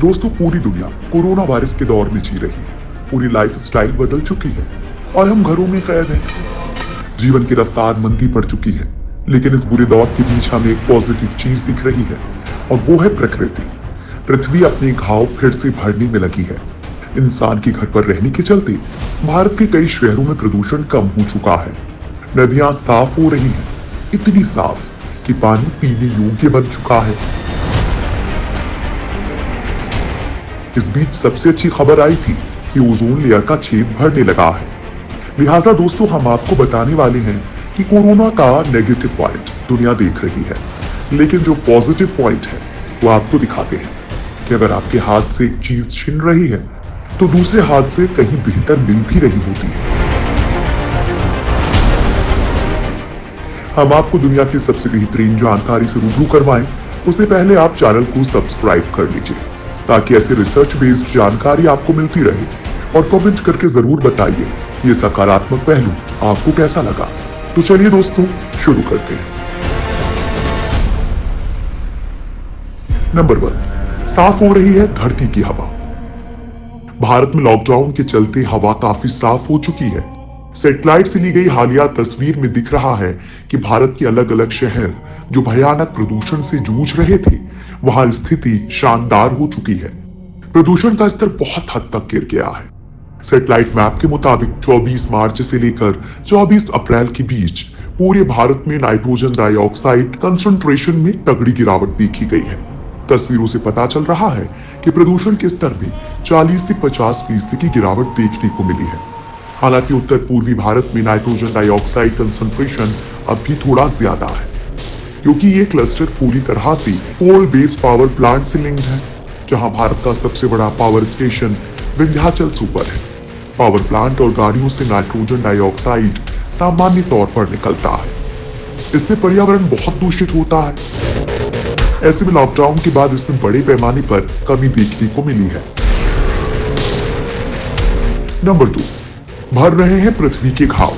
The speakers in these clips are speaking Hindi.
दोस्तों, पूरी दुनिया कोरोना वायरस के दौर में जी रही है। पूरी लाइफ स्टाइल बदल चुकी है और हम घरों में कैद हैं। जीवन की रफ्तार मंदी पड़ चुकी है, लेकिन इस बुरे दौर के बीच हमें एक पॉजिटिव चीज दिख रही है और वो है प्रकृति। पृथ्वी अपने घाव फिर से भरने में लगी है। इंसान के घर पर रहने के चलते भारत के कई शहरों में प्रदूषण कम हो चुका है। नदियां साफ हो रही हैं, इतनी साफ कि पानी पीने योग्य बन चुका है। इस बीच सबसे अच्छी खबर आई थी कि ओजोन लेयर का छेद भरने लगा है। लिहाजा दोस्तों, हम आपको बताने वाले हैं कि कोरोना का नेगेटिव पॉइंट दुनिया देख रही है, लेकिन जो पॉजिटिव पॉइंट है वो आपको दिखाते हैं कि अगर आपके हाथ से एक चीज छिन रही है तो दूसरे हाथ से कहीं बेहतर मिल भी रही होती है। हम आपको दुनिया की सबसे बेहतरीन जानकारी से रूबरू करवाएं, उससे पहले आप चैनल को सब्सक्राइब कर लीजिए ताकि ऐसे रिसर्च बेस्ड जानकारी आपको मिलती रहे। और कमेंट करके जरूर बताइए ये सकारात्मक पहलू आपको कैसा लगा। तो चलिए दोस्तों, शुरू करते हैं। नंबर 1, साफ हो रही है धरती की हवा। भारत में लॉकडाउन के चलते हवा काफी साफ हो चुकी है। सैटेलाइट से ली गई हालिया तस्वीर में दिख रहा है कि भारत के अलग अलग शहर जो भयानक प्रदूषण से जूझ रहे थे, वहां स्थिति शानदार हो चुकी है। प्रदूषण का स्तर बहुत हद तक गिर गया है। सैटेलाइट मैप के मुताबिक 24 मार्च से लेकर 24 अप्रैल के बीच पूरे भारत में नाइट्रोजन डाइऑक्साइड कंसंट्रेशन में तगड़ी गिरावट देखी गई है। तस्वीरों से पता चल रहा है कि प्रदूषण के स्तर में 40 से 50% की गिरावट देखने को मिली है। हालांकि उत्तर पूर्वी भारत में नाइट्रोजन डाइऑक्साइड कंसंट्रेशन अब भी थोड़ा ज्यादा है, क्योंकि ये क्लस्टर पूरी तरह से कोल बेस्ड पावर प्लांट से लिंक्ड है, जहां भारत का सबसे बड़ा पावर स्टेशन विंध्याचल सुपर है। पावर प्लांट और गाड़ियों से नाइट्रोजन डाइऑक्साइड सामान्य तौर पर निकलता है। इससे पर्यावरण बहुत दूषित होता है। ऐसे में लॉकडाउन के बाद इसमें बड़े पैमाने पर कमी देखने को मिली है। नंबर 2, भर रहे हैं पृथ्वी के घाव।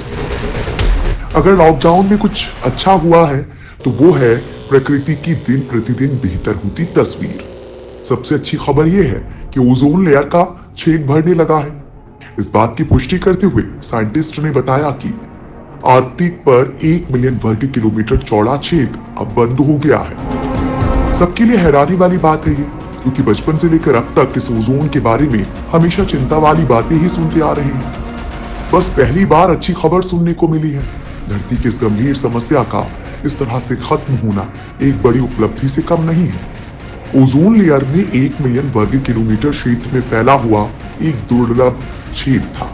अगर लॉकडाउन में कुछ अच्छा हुआ है तो वो है प्रकृति की दिन प्रतिदिन बेहतर होती तस्वीर। सबसे अच्छी खबर यह है कि ओजोन लेयर का छेद भरने लगा है। इस बात की पुष्टि करते हुए साइंटिस्ट ने बताया कि आर्कटिक पर 1 मिलियन वर्ग किलोमीटर चौड़ा छेद अब बंद हो गया है। सबके लिए हैरानी वाली बात है ये, क्योंकि बचपन से लेकर अब तक इस ओजोन के बारे में हमेशा चिंता वाली बातें ही सुनते आ रहे हैं। बस पहली बार अच्छी खबर सुनने को मिली है। धरती की इस गंभीर समस्या का इस तरह से खत्म होना एक बड़ी उपलब्धि से कम नहीं है। ओजोन लेयर में 1 मिलियन वर्ग किलोमीटर क्षेत्र में फैला हुआ एक दुर्लभ छेद था,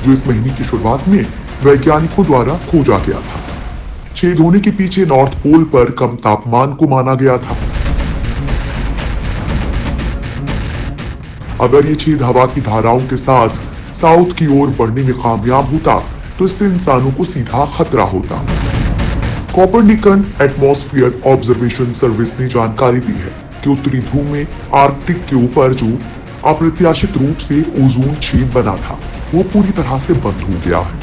जो इस महीने की शुरुआत में वैज्ञानिकों द्वारा खोजा गया था। छेद होने के पीछे नॉर्थ पोल पर कम तापमान को माना गया था। अगर ये छेद हवा की धाराओं के साथ साउथ की ओर बढ़ने में कामयाब होता तो इससे इंसानों को सीधा खतरा होता। कोपरनिकन एटमॉस्फेयर ऑब्जर्वेशन सर्विस ने जानकारी दी है कि उत्तरी ध्रुव में आर्कटिक के ऊपर जो अप्रत्याशित रूप से ओजोन छेद बना था, वो पूरी तरह से बंद हो गया है।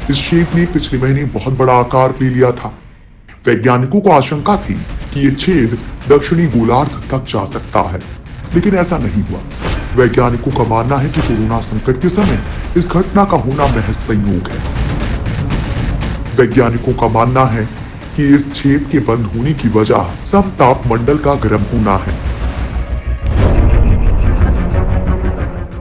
इस छेद ने पिछले महीने बहुत बड़ा आकार ले लिया था। वैज्ञानिकों को आशंका थी कि ये छेद दक्षिणी गोलार्ध तक जा सकता है, लेकिन ऐसा नहीं हुआ। वैज्ञानिकों का मानना है कि कोरोना संकट के समय इस घटना का होना महज संयोग है। वैज्ञानिकों का मानना है कि इस छेद के बंद होने की वजह समतापमंडल का गर्म होना है।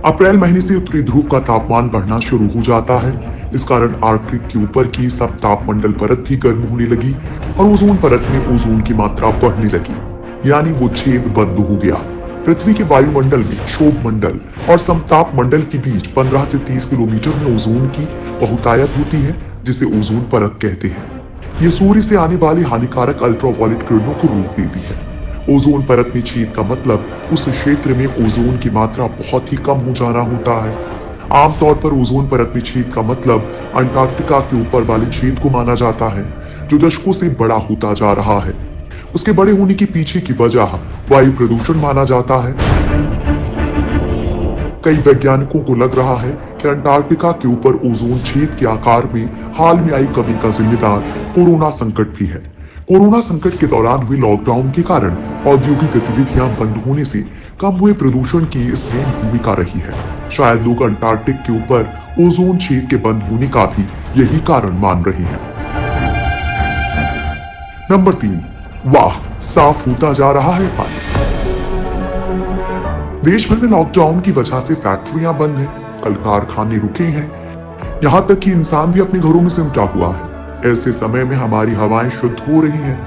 अप्रैल महीने से उत्तरी ध्रुव का तापमान बढ़ना शुरू हो जाता है। इस कारण आर्कटिक के ऊपर की समतापमंडल परत भी गर्म होने लगी और ओजोन परत में ओजोन की मात्रा बढ़ने लगी, यानी वो छेद बंद हो गया। पृथ्वी के वायुमंडल में क्षोभ मंडल और समताप मंडल के बीच 15 से 30 किलोमीटर में ओजोन की बहुतायत होती है, जिसे ओजोन परत कहते हैं। ये सूर्य से आने वाली हानिकारक अल्ट्रावायलेट किरणों को रोक देती है। ओजोन परत में छेद का मतलब उस क्षेत्र में ओजोन की मात्रा बहुत ही कम हो जाना होता है। आमतौर पर ओजोन परत में छेद का मतलब अंटार्कटिका के ऊपर वाले छेद को माना जाता है, जो दशकों से बड़ा होता जा रहा है। उसके बड़े होने के पीछे की वजह वायु प्रदूषण माना जाता है। कई वैज्ञानिकों को लग रहा है कि अंटार्कटिका के ऊपर ओजोन छेद के आकार में हाल में आई कमी का जिम्मेदार कोरोना संकट भी है, कोरोना संकट के दौरान हुए लॉकडाउन के कारण औद्योगिक गतिविधियां बंद होने से कम हुए प्रदूषण की इसमें भूमिका रही है। शायद लोग अंटार्कटिक के ऊपर ओजोन छेद के बंद होने का भी यही कारण मान रहे हैं। नंबर 3, वाह, साफ होता जा रहा है पानी। देश भर में लॉकडाउन की वजह से फैक्ट्रियां बंद हैं, कल कारखाने रुके हैं, यहाँ तक कि इंसान भी अपने घरों में सिमटा हुआ है। ऐसे समय में हमारी हवाएं शुद्ध हो रही हैं,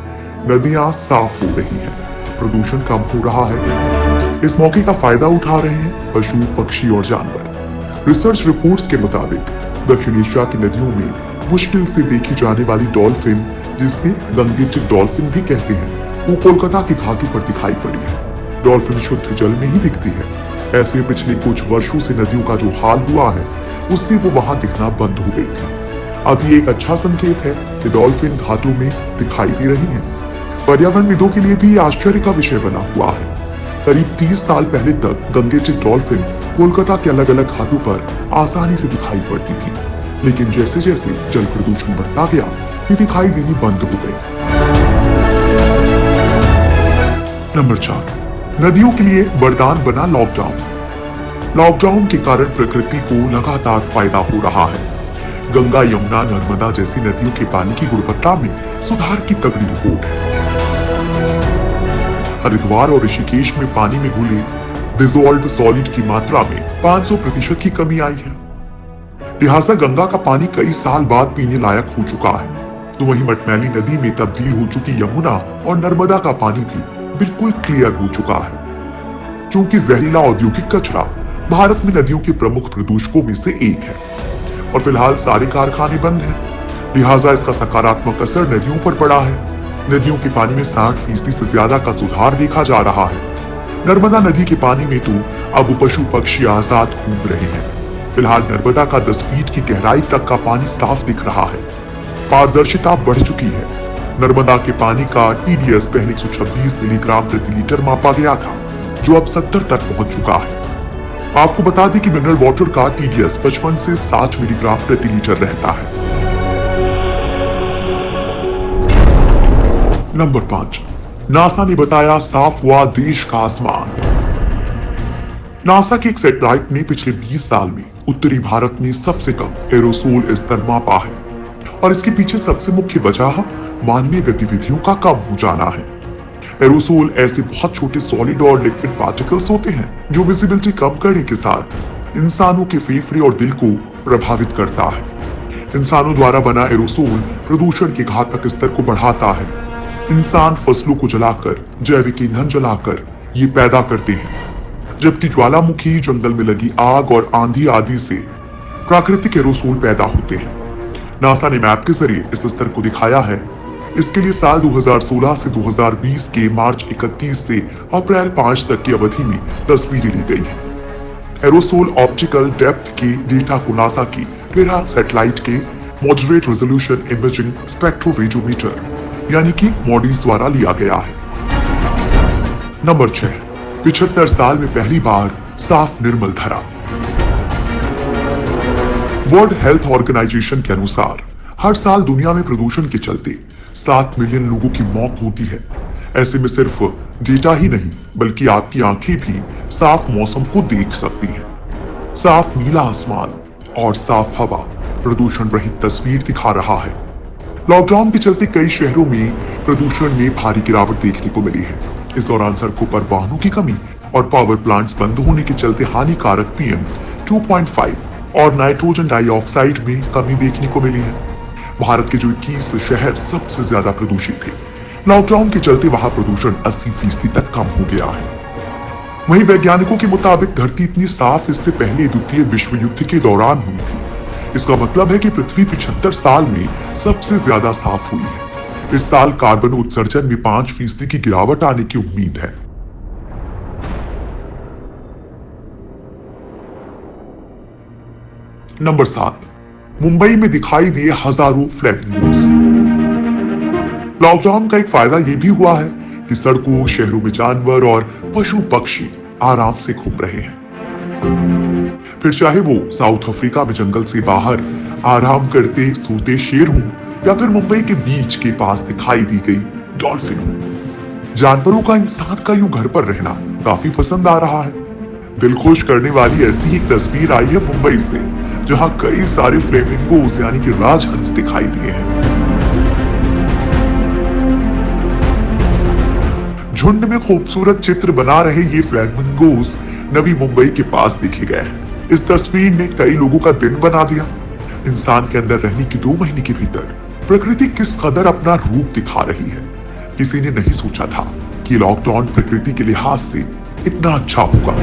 नदियां साफ हो रही हैं, प्रदूषण कम हो रहा है। इस मौके का फायदा उठा रहे हैं पशु, पक्षी और जानवर। रिसर्च रिपोर्ट्स के मुताबिक दक्षिण एशिया की नदियों में मुश्किल से देखी जाने वाली डॉल्फिन, जिसे गंगेचिक डॉल्फिन भी कहते हैं, वो कोलकाता की घाटों पर दिखाई पड़ी है। डॉल्फिन शुद्ध जल में ही दिखती है। ऐसे पिछले कुछ वर्षों से नदियों का जो हाल हुआ है, उससे वो वहां दिखना बंद हो गई थी। अब ये एक अच्छा संकेत है कि डॉल्फिन घाटों में दिखाई दे रही हैं। पर्यावरणविदों के लिए भी ये आश्चर्य का विषय बना हुआ है। करीब 30 साल पहले तक गंगेचिक डॉल्फिन कोलकाता के अलग अलग घाटों पर आसानी से दिखाई पड़ती थी, लेकिन जैसे जैसे जल प्रदूषण बढ़ता गया, ये दिखाई देनी बंद हो गई। नंबर 4, नदियों के लिए वरदान बना लॉकडाउन। लॉकडाउन के कारण प्रकृति को लगातार फायदा हो रहा है। गंगा, यमुना, नर्मदा जैसी नदियों के पानी की गुणवत्ता में सुधार की तगड़ी रिपोर्ट है। हरिद्वार और ऋषिकेश में पानी में घुले डिसॉल्व्ड सॉलिड की मात्रा में 500% की कमी आई है। लिहाजा गंगा का पानी कई साल बाद पीने लायक हो चुका है। तो वहीं मटमैली नदी में तब्दील हो चुकी यमुना और नर्मदा का पानी भी बिल्कुल क्लियर हो चुका है। क्योंकि जहरीला औद्योगिक कचरा भारत में नदियों के प्रमुख प्रदूषकों में से एक है और फिलहाल सारे कारखाने बंद हैं। लिहाजा इसका सकारात्मक असर नदियों पर पड़ा है। नदियों के पानी में 60% से ज्यादा का सुधार देखा जा रहा है। नर्मदा नदी के पानी में तो अब पशु पक्षी आजाद घूम रहे हैं। फिलहाल नर्मदा का 10 फीट की गहराई तक का पानी साफ दिख रहा है। पारदर्शिता बढ़ चुकी है। नर्मदा के पानी का TDS पहले 126 मिलीग्राम प्रति लीटर मापा गया था, जो अब 70 तक पहुंच चुका है। आपको बता दें कि मिनरल वाटर का TDS 55 से 60 मिलीग्राम प्रति लीटर रहता है। नंबर 5, नासा ने बताया साफ हुआ देश का आसमान। नासा के एक सैटेलाइट ने पिछले 20 साल में उत्तरी भारत में सबसे कम एरोसोल स्तर मापा है और इसके पीछे सबसे मुख्य वजह मानवीय गतिविधियों का कम हो जाना है। एरोसोल ऐसे बहुत छोटे सॉलिड और लिक्विड पार्टिकल्स होते हैं जो विजिबिलिटी कम करने के साथ इंसानों के फेफड़े और दिल को प्रभावित करता है। इंसानों द्वारा बना एरोसोल प्रदूषण के घातक स्तर को बढ़ाता है। इंसान फसलों को जलाकर, जैविक ईंधन जलाकर ये पैदा करते हैं, जबकि ज्वालामुखी, जंगल में लगी आग और आंधी आदि से प्राकृतिक एरोसोल पैदा होते हैं। नासा ने मैप के जरिए इस स्तर को दिखाया है। इसके लिए साल 2016 से 2020 के मार्च 31 से अप्रैल 5 तक की अवधि में तस्वीरें ली गई हैं। एरोसोल ऑप्टिकल डेप्थ के डेटा को नासा की 13 सैटेलाइट के मॉडरेट रेजोल्यूशन इमेजिंग स्पेक्ट्रोरेडियोमीटर यानी कि मॉडीज द्वारा लिया गया है। नंबर 6, 75 साल में पहली बार साफ निर्मल धरा। वर्ल्ड हेल्थ ऑर्गेनाइजेशन के अनुसार हर साल दुनिया में प्रदूषण के चलते 7 मिलियन लोगों की मौत होती है। ऐसे में सिर्फ डेटा ही नहीं बल्कि आपकी आंखें भी साफ मौसम को देख सकती हैं। साफ नीला आसमान और साफ हवा प्रदूषण रहित तस्वीर दिखा रहा है। लॉकडाउन के चलते कई शहरों में प्रदूषण में भारी गिरावट देखने को मिली है। इस दौरान सड़कों पर वाहनों की कमी और पावर प्लांट्स बंद होने के चलते हानिकारक PM 2.5 और नाइट्रोजन डाइऑक्साइड में कमी देखने को मिली है। भारत के जो 21 शहर सबसे ज्यादा प्रदूषित थे, लॉकडाउन के चलते वहां प्रदूषण 80% तक कम हो गया है। वहीं वैज्ञानिकों के मुताबिक धरती इतनी साफ इससे पहले द्वितीय विश्व युद्ध के दौरान हुई थी। इसका मतलब है कि पृथ्वी 75 साल में सबसे ज्यादा साफ हुई है। इस साल कार्बन उत्सर्जन में 5% की गिरावट आने की उम्मीद है। नंबर 7, मुंबई में दिखाई दिए हजारों फ्लैमिंगोस। लॉकडाउन का एक फायदा यह भी हुआ है कि सड़कों, शहरों में जानवर और पशु पक्षी आराम से घूम रहे हैं। फिर चाहे वो साउथ अफ्रीका में जंगल से बाहर आराम करते सोते शेर हों या फिर मुंबई के बीच के पास दिखाई दी गई डॉल्फिन। जानवरों का इंसान का यूं घर पर रहना काफी पसंद आ रहा है। दिल खुश करने वाली ऐसी एक तस्वीर आई है मुंबई से, जहां कई सारे फ्लेमिंगोस यानी कि राजहंस दिखाई दिए हैं। झुंड में खूबसूरत चित्र बना रहे ये फ्लेमिंगोस नवी मुंबई के पास देखे गए हैं। इस तस्वीर ने कई लोगों का दिन बना दिया। इंसान के अंदर रहने के 2 महीने के भीतर प्रकृति किस कदर अपना रूप दिखा रही है। किसी ने नहीं सोचा था कि लॉकडाउन प्रकृति के लिहाज से इतना अच्छा होगा।